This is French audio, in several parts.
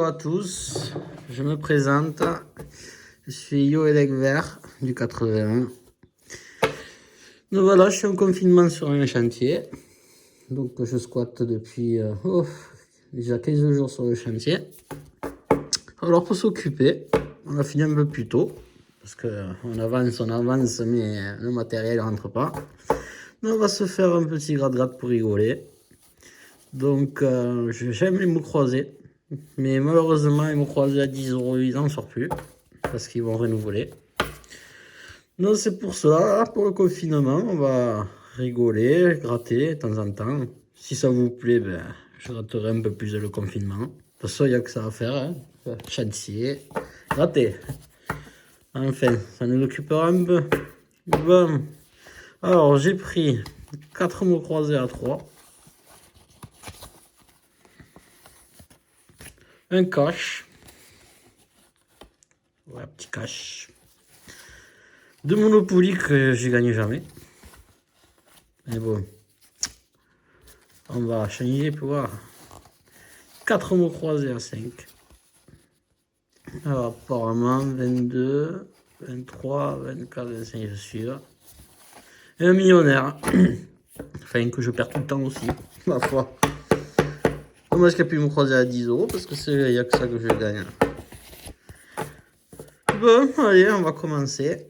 bonjour à tous, je me présente, je suis Yoelec Vert du 81. Donc voilà, je suis en confinement sur un chantier, donc je squatte depuis déjà 15 jours sur le chantier. Alors pour s'occuper, on a fini un peu plus tôt, parce qu'on avance, mais le matériel ne rentre pas. Donc on va se faire un petit gratte-gratte pour rigoler. Donc j'aime les mots croisés. Mais malheureusement, ils m'ont croisé à 10 €, ils n'en sortent plus. Parce qu'ils vont renouveler. Donc c'est pour ça, pour le confinement, on va rigoler, gratter de temps en temps. Si ça vous plaît, ben, je gratterai un peu plus le confinement. De toute façon, il n'y a que ça à faire. Hein. Chantier, gratter. Enfin, ça nous occupera un peu. Bon. Alors, j'ai pris 4 mots croisés à 3. Un cache. Ouais, petit cache. 2 Monopoly que j'ai gagné jamais. Mais bon. On va changer pour voir. 4 mots croisés à 5. Alors apparemment 22, 23, 24, 25, je suis là. Et un millionnaire. Enfin que je perds tout le temps aussi, ma foi. Dommage qu'il a pu me croiser à 10 €, parce que il n'y a que ça que je gagne. Bon, allez, on va commencer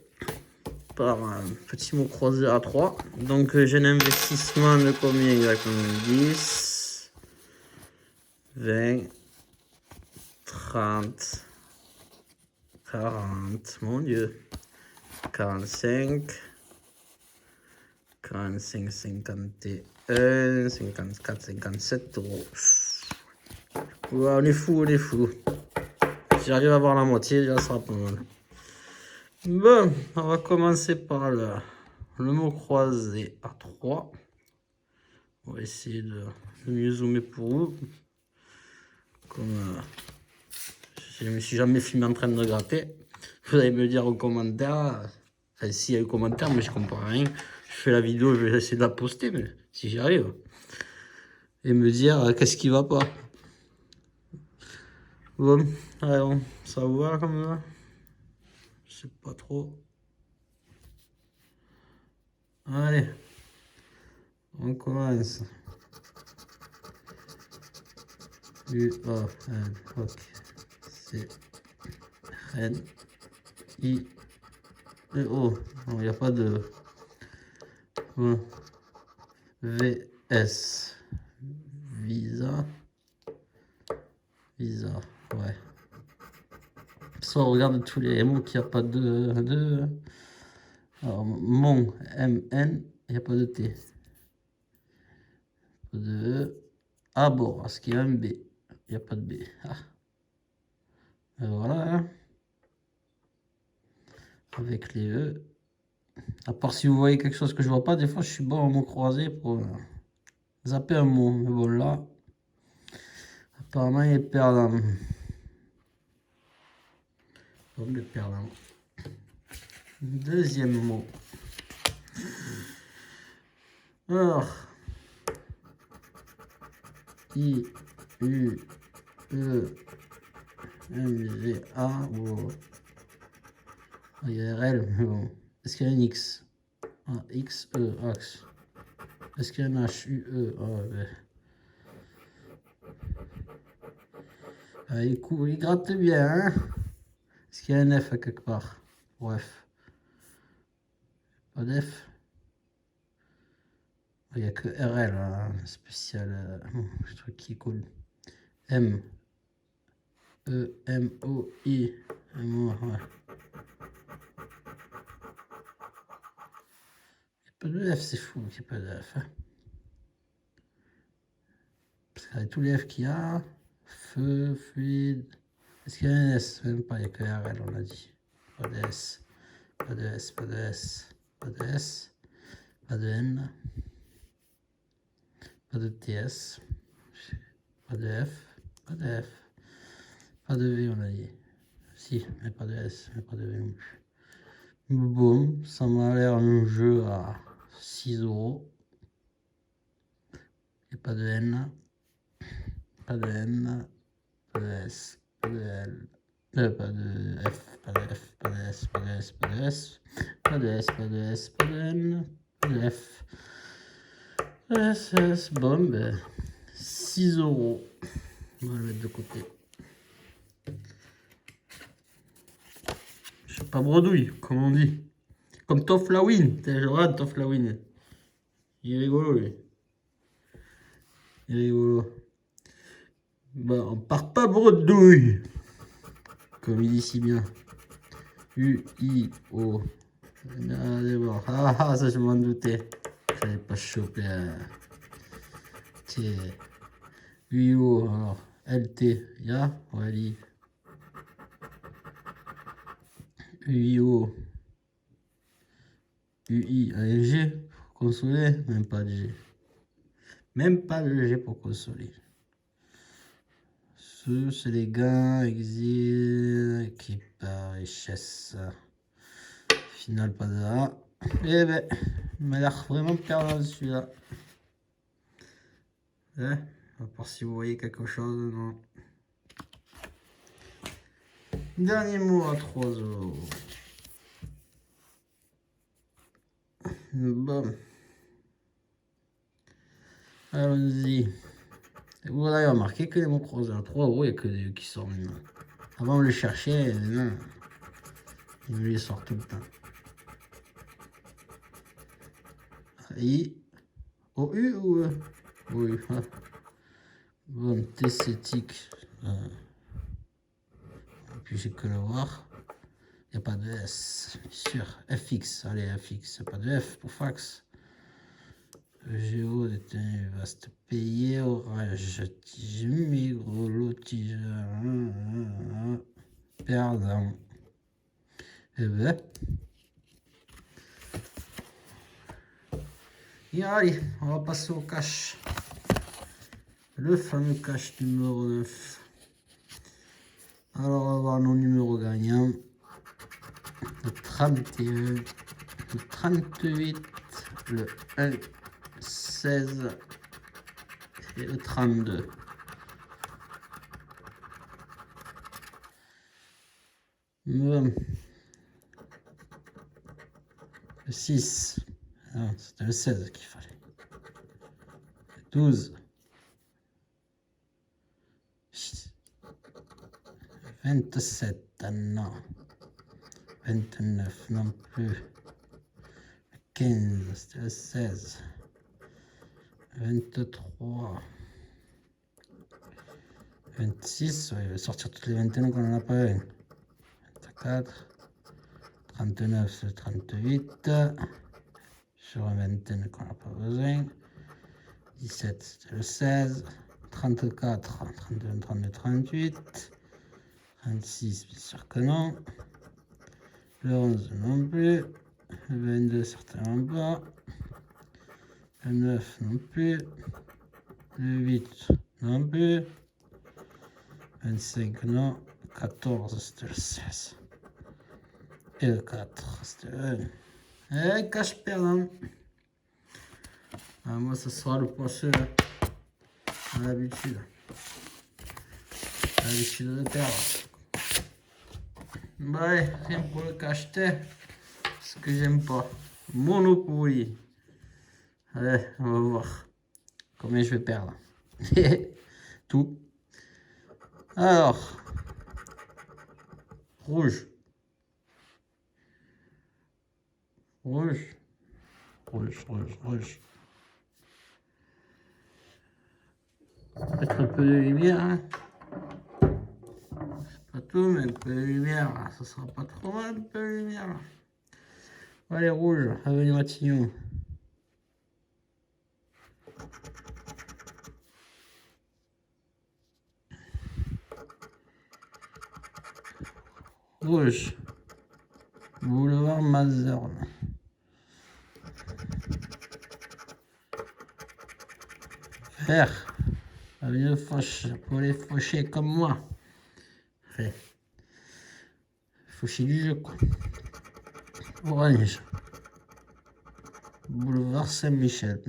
par un petit mot croisé à 3. Donc j'ai un investissement de combien exactement? 10, 20, 30, 40, mon Dieu, 45, 45, 51, 54, 57 €. Ouais, on est fou, on est fou. Si j'arrive à avoir la moitié, ça sera pas mal. Bon, on va commencer par le mot croisé à 3. On va essayer de mieux zoomer pour vous. Comme je ne me suis jamais filmé en train de gratter, vous allez me dire aux commentaires. Enfin, s'il y a eu commentaire, mais je comprends rien. Je fais la vidéo, je vais essayer de la poster, mais si j'y arrive. Et me dire qu'est-ce qui va pas. Bon, allez, ça vous va comme ça? Je sais pas trop. Allez, on commence. U-A-N, ok. C-N-I-E-O. Il n'y a pas de V-S. Visa. Visa, ouais. Soit on regarde tous les mots qu'il n'y a pas de. Alors, mon, M-N, il n'y a pas de T. Pas de E. Ah bon, parce qu'il y a un B. Il n'y a pas de B. Ah. Et voilà. Hein. Avec les E. À part si vous voyez quelque chose que je vois pas, des fois je suis bon en mots croisés pour zapper un mot. Mais bon, là, apparemment, il est perdant. Bon, il est perdant. Deuxième mot. Alors, I, U, E, M, G, A, ou il y a RL, mais bon. Est-ce qu'il y a un X? Ah, X, E, axe. Est-ce qu'il y a un H, U, E? Ah, ouais. Ah, il gratte bien, hein? Est-ce qu'il y a un F à quelque part? Bref. Pas d'F. Il n'y a que RL, hein, spécial. Le truc qui est cool. M. E, M, O, I. M, O, ouais. Il n'y a pas de F, c'est fou qu'il n'y ait pas de F. Hein. Parce qu'avec tous les F qu'il y a, feu, fluide. Est-ce qu'il y a un S? Même pas, il n'y a que RL, on l'a dit. Pas de S. Pas de S, pas de S. Pas de S. Pas de N. Pas de TS. Pas de F. Pas de F. Pas de V, on a dit. Si, mais pas de S, mais pas de V non plus. Bon, ça m'a l'air un jeu à 6 €. Et pas de N. Pas de N. Pas de S. pas de L, pas de F, pas de F, pas de S, pas de S, pas de S, pas de S, pas de S, pas de N, pas de F. S, S, bon, ben, 6 euros. On va le mettre de côté. Je sais pas bredouille, comme on dit. Comme Toflawin. Je regarde Toflawin. Il est rigolo, lui. Il est rigolo. Bah, on part pas bredouille. Comme il dit si bien. U-I-O. Allez voir. Ah, ça, je m'en doutais. Je n'avais pas chopé. Tiens. U-I-O. Alors, L-T. Ya, Wally. U-I-O. UI, un G pour consoler, même pas de G. Même pas de G pour consoler. Ce, c'est les gains, exil, équipe, richesse. Final, pas de A. Eh ben, il m'a l'air vraiment perdant celui-là. Hein, à part si vous voyez quelque chose, non. Dernier mot à 3 euros. Bon. Allons-y. Vous avez remarqué que les mots croisés à 3 euros, il n'y a que des qui sortent maintenant. Avant, on les cherchait, non. Ils nous les sortent tout le temps. I, O, U ou E? Oui. Bon, t'esthétique. Et puis j'ai que le voir. Il n'y a pas de S, sûr. FX, allez, FX, il n'y a pas de F pour fax. Géo, détenu, vaste payé, orage, tige, migros, lotige, perdant. Et ben. Et allez, on va passer au cash. Le fameux cash numéro 9. Alors, on va voir nos numéros gagnants. Le 31, le 38, le 1, 16 et le 32. Bon. Le 6. Non, c'était le 16 qu'il fallait. Le 12. 27, non. 29 non plus. Le 15, c'était le 16. 23. 26, ouais, il va sortir toutes les 21 qu'on n'en a pas un. 24. 39, c'est le 38. Sur un 21 qu'on n'a pas besoin. 17, c'était le 16. 34, 32, 32, 38. 36, bien sûr que non. Le 11 non plus. Le 22, certainement pas. Le 9 non plus. Le 8 non plus. 25 non. 14, c'était le 16. Et le 4, c'était le 1. Et cache perdant. Ah, moi, ce sera le poisseux. À l'habitude. À l'habitude de perdre. Ouais, rien pour le cacheter. Ce que j'aime pas. Monopoly. Allez, on va voir combien je vais perdre. Tout. Alors, rouge. Rouge. Rouge, rouge, rouge. Mettre un peu de lumière. Hein. Pas tout, mais un peu de lumière. Ça sera pas trop mal, un peu de lumière. Allez, rouge. Avenue Matignon. Rouge. Boulevard Mazerne. Vert. Avenue Foch. Pour les fauchés comme moi. Ouais. Fauché du jeu, quoi. Orange. Boulevard Saint-Michel.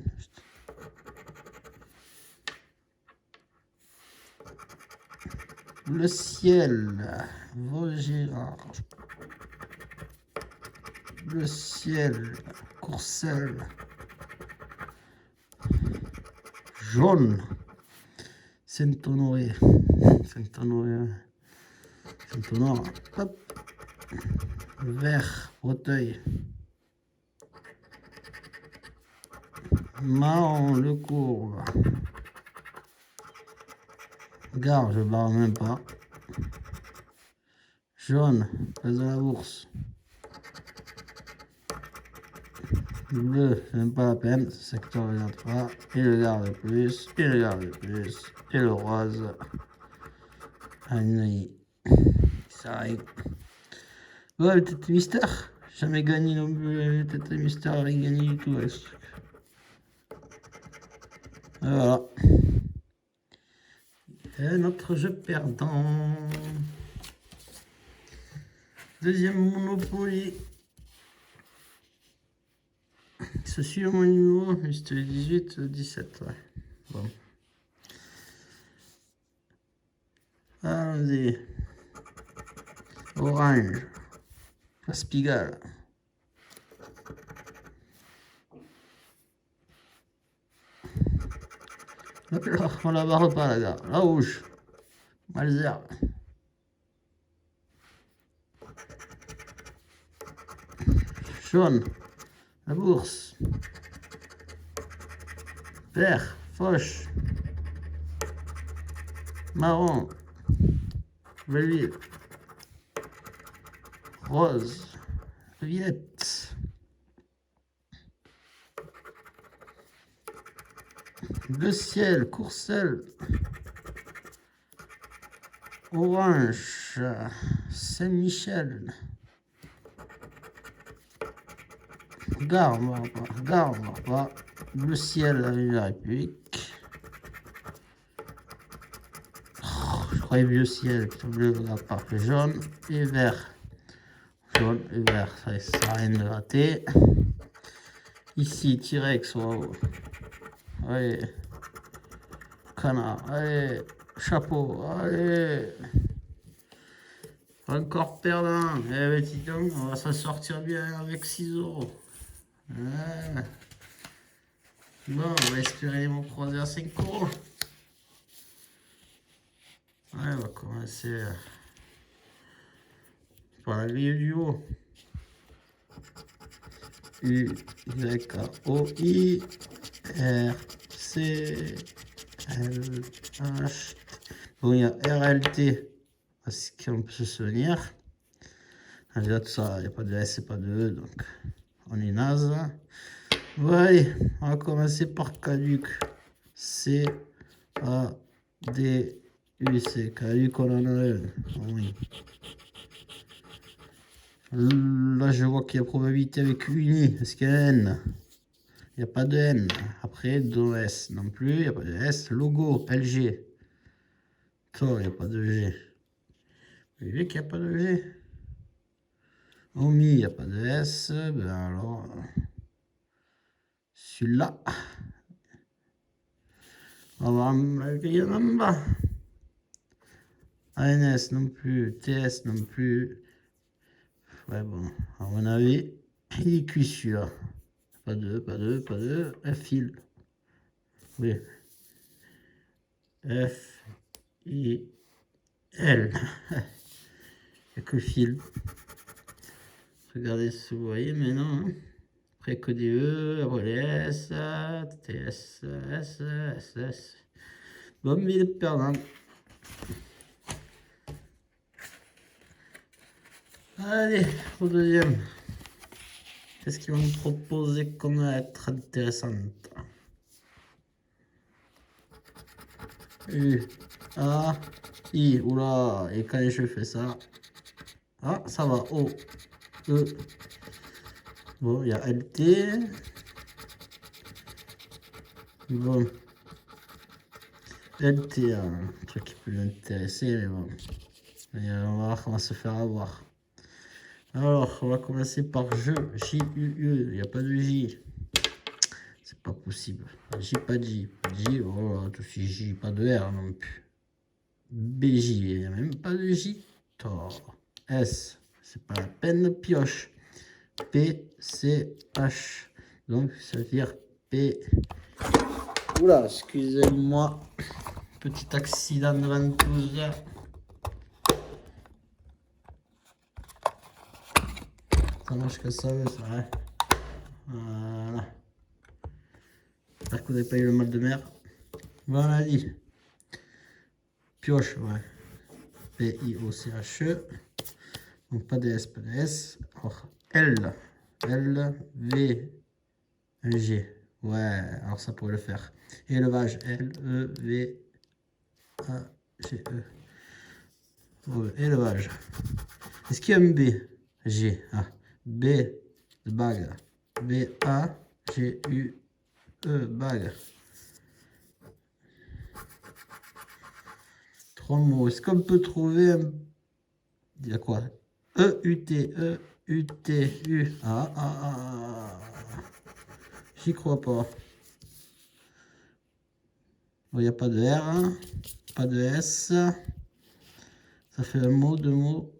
Le ciel, Vaugirard. Le ciel, Courcelles. Jaune, Saint-Honoré. Saint-Honoré. Saint-Honore. Hop. Vert, Breteuil. Marron, Le Courbe. Gare, je barre même pas. Jaune, place de la Bourse. Bleu, même pas la peine, secteur regarde pas. Et le garde plus, et le garde plus, et le rose. Annie. Ça arrive. Ouais, le tête mystère. Jamais gagné non plus. Le tête mystère, rien gagné du tout avec ce truc. Et voilà. Et notre jeu perdant. Deuxième Monopoly. Ce suit mon numéro, c'était le 18, le 17, ouais. Bon. Allez. Orange. Place Pigalle. Hop là, on la barre pas la gare. La rouge. Malzer. Jaune. La Bourse. Vert. Foch. Marron. Belleville. Rose. Violette. Le ciel. Courcelles. Orange. Saint-Michel. Gare, on pas. Le ciel, la République. Oh, je croyais bleu ciel, plutôt bleu, la part jaune et vert. Jaune et vert, ça sert à rien de rater. Ici, T-Rex, wow. Allez. Canard, allez. Chapeau, allez. Encore perdant. Eh ben, dis donc, on va s'en sortir bien avec 6 euros. Ouais. Bon, on va espérer mon croiser à 5 euros. Ouais, on va commencer par la grille du haut. U, Y, A, O, I, R, C, L, H. Bon, il y a R, L, T. Parce qu'on peut se souvenir. Déjà, tout ça, il n'y a pas de S et pas de E, donc on est naze. Bon, allez, on va commencer par caduc. C, A, D, U, C. Caduc, on en a un. Oui. Là, je vois qu'il y a probabilité avec uni. Est-ce qu'il y a un N? Il n'y a pas de N. Après, do S non plus. Il n'y a pas de S. Logo, LG. Toi, il n'y a pas de G. Vous voyez qu'il n'y a pas de G. Omi, il n'y a pas de S. Ben alors, celui-là. On va voir la grille en bas. ANS non plus. TS non plus. Ouais, bon, à mon avis, il est cuit celui-là. Pas de. Fil. Oui. F, I, L. Il n'y a que fil. Regardez si vous voyez, mais non. Hein. Après que des E, après les S, TS, S. Bon, mais il est perdant. Allez, au deuxième. Qu'est-ce qu'ils vont nous proposer comme être intéressante? U, A, I. Oula, et quand je fais ça. Ah, ça va. O, E. Bon, il y a LT. Bon. LT, un truc qui peut m'intéresser, mais bon. Et on va voir comment se faire avoir. Alors, on va commencer par jeu. J-U-E. Il n'y a pas de J. C'est pas possible. J, pas de J. Pas de J, voilà, tout suffit J, pas de R non plus. BJ, il n'y a même pas de J. Tort. S, c'est pas la peine, pioche. P, C, H. Donc, ça veut dire P. Oula, excusez-moi. Petit accident de ventouse. Ça marche que ça veut, ça, hein. Voilà. J'espère que vous n'avez pas eu le mal de mer. Voilà, dit. Pioche, ouais. P-I-O-C-H-E. Donc pas de S, pas de S. Alors, L. L, V, G. Ouais, alors ça pourrait le faire. Élevage. L, E, V, A, G, E. Ouais, élevage. Est-ce qu'il y a un B? G. Ah. B de bague. B, A, G, U, E, bague. 3 mots. Est-ce qu'on peut trouver un... Il y a quoi? E, U, T, E, U, T, U. J'y crois pas. Il n'y a pas de R, hein. Pas de S. Ça fait un mot, deux mots,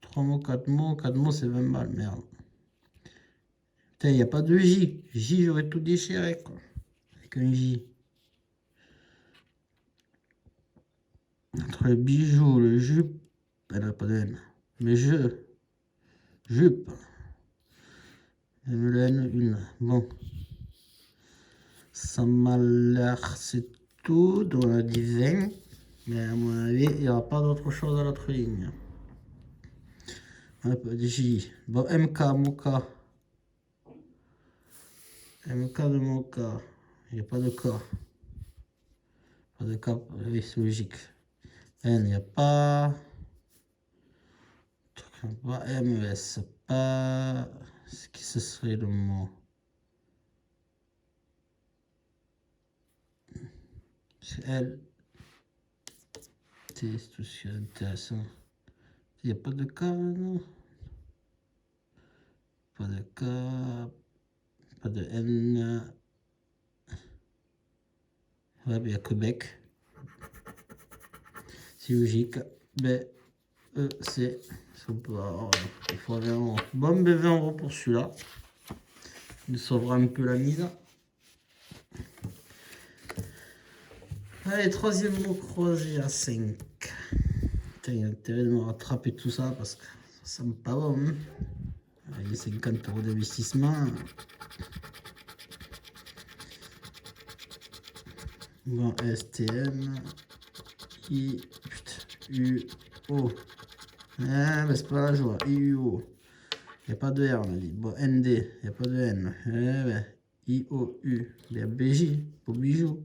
3 mots, 4 mots. 4 mots, c'est 20 balles, merde. Putain, il n'y a pas de J. J, j'aurais tout déchiré, quoi. Avec un J. Entre le bijou, le jupe, elle n'a pas de N. Mais jupe. Le N, une. Bon. Ça m'a l'air, c'est tout. Donc on a dit 20. Mais à mon avis, il n'y aura pas d'autre chose à l'autre ligne. Un peu de J. Bon, MK, Moka. MK de Moka. Il n'y a pas de K. Pas de K, oui, c'est logique. N, il n'y a pas. Pas MES, pas. Ce qui ce serait le mot? C'est L. T, c'est tout ce qui est intéressant. Il n'y a pas de K, non? Pas de K. Pas de N. Ouais, mais il y a Québec. C'est logique. B, E, C. Il faut 20 euros. Bon, ben 20 euros pour celui-là. Il sauvera un peu la mise. Allez, troisième mot croisé à 5. Putain, il y a intérêt de me rattraper tout ça parce que ça me pas bon. Hein. Allez, 50 euros d'investissement. Bon, STM. I, U, O. Ah, mais c'est pas la joie. I, U, O. Il n'y a pas de R, on a dit. Bon, ND, il n'y a pas de N. Eh ben, I, O, U. Il y a BJ, pour bijou.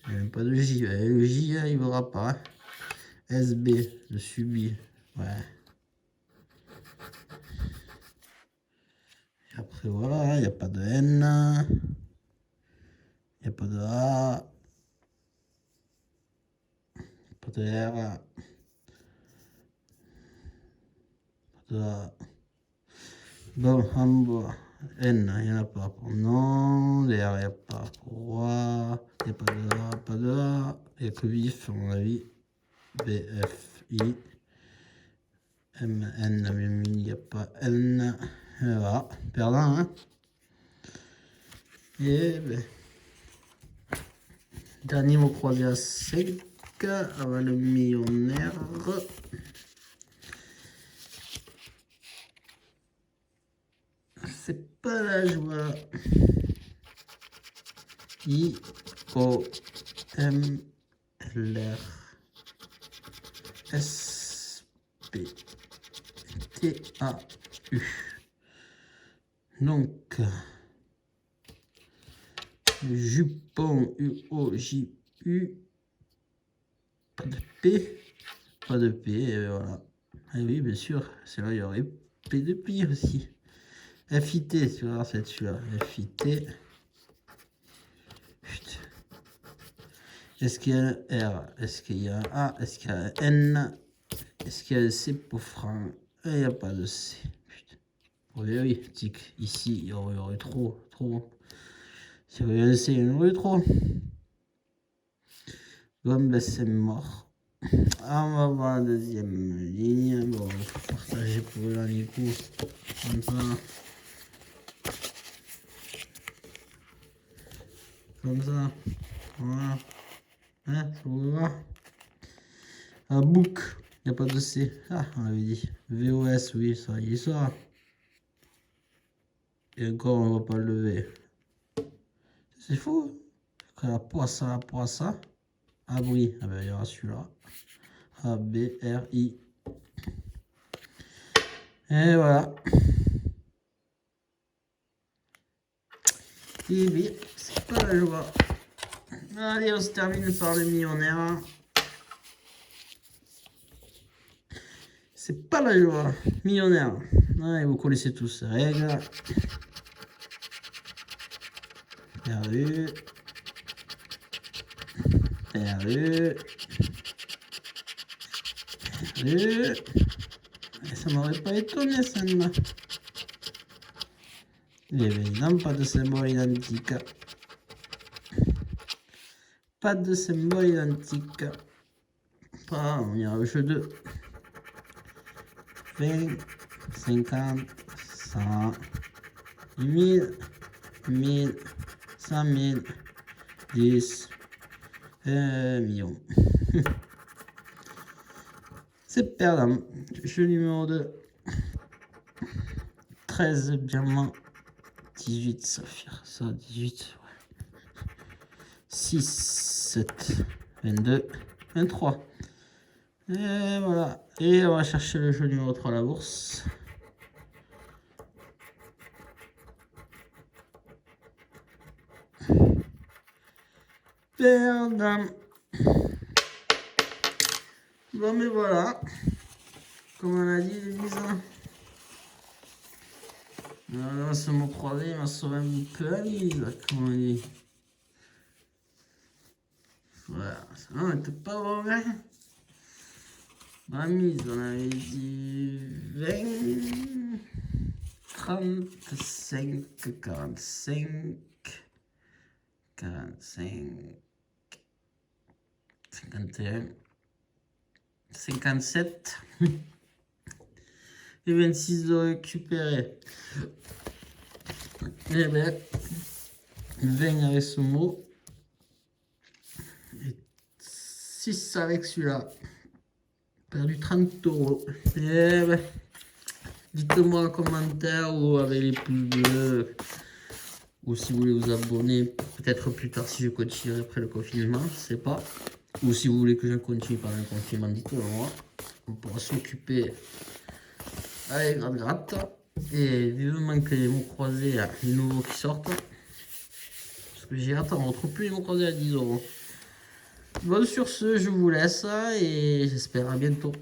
Il n'y a même pas de J. Le J, il ne verra pas. Hein. SB, le subi. Ouais. Et après, voilà, il n'y a pas de N. Il n'y a pas de A. Pas de R. Pas de A. Bon, en bas. N, il n'y en a pas pour non. Les R, il n'y a pas pour A. Il n'y a pas de A, pas de A. Il n'y a que vif, à mon avis. B, F, I. M, N, même il n'y a pas N. Et voilà, perdant, hein. Et ben, dernier mot croisé à sec avant le millionnaire. C'est pas la joie. I, O, M, L, R, S, P, T, A, U. Donc, jupon, U, O, J, U. Pas de P. Pas de P, et voilà. Ah oui, bien sûr, c'est là, il y aurait P de Pi aussi. FIT, tu vois, c'est celui-là. FIT. Putain. Est-ce qu'il y a un R? Est-ce qu'il y a un A? Est-ce qu'il y a un N? Est-ce qu'il y a un C pour franc? Il n'y a pas de C. Putain. Oui, oui, tic. Ici, il y aurait trop. S'il y avait un C, il y en aurait trop. Bon, ben c'est mort. Ah, on va voir la deuxième ligne. Bon, il faut partager pour la Nico. Comme ça. Comme ça. Voilà. Hein, ça vous va? Un book. Il n'y a pas de C. Ah, on avait dit. VOS, oui, ça y est, ça. Et encore, on va pas le lever. C'est faux. La poisse. Abri. Ah ben, il y aura celui-là. A-B-R-I. Et voilà. Et bien, c'est pas la joie. Allez, on se termine par le millionnaire. C'est pas la joie. Millionnaire. Allez, vous connaissez tous ces règles. Perdu. Perdu. Perdu. Et ça m'aurait pas étonné, celle-là. Évidemment, pas de symbole identique. Pas de symbole identique. Pas, on ira au jeu 2. 20, 50, 100, 1000, 1000, 100 000, 10, 1 million. C'est perdant. Jeu numéro 2. 13 diamants. 18 saphir. Ça, 18. Ouais. 6, 7, 22, 23. Et voilà. Et on va chercher le jeu numéro 3 à la bourse. Perdant. Bon, mais voilà. Comme on a dit, Lisa. Là, ce mot croisé, il m'a sauvé un petit peu la mise, comme on dit. Voilà, ça n'était pas mauvais. La mise, on avait dit 20, 35, 45, 45, 51, 57 et 26 de récupérer. Et bien, 20 avec ce mot. Et 6 avec celui-là. Perdu 30 €. Et ben, dites-moi en commentaire ou avec les pouces bleus. Ou si vous voulez vous abonner, peut-être plus tard si je continuerai après le confinement, je sais pas. Ou si vous voulez que je continue pendant le confinement, dites-le moi. On pourra s'occuper avec gratte. Et vivement que les mots croisés, les nouveaux qui sortent. Parce que j'ai hâte, on ne retrouve plus les mots croisés à 10 €. Bon, sur ce, je vous laisse et j'espère à bientôt.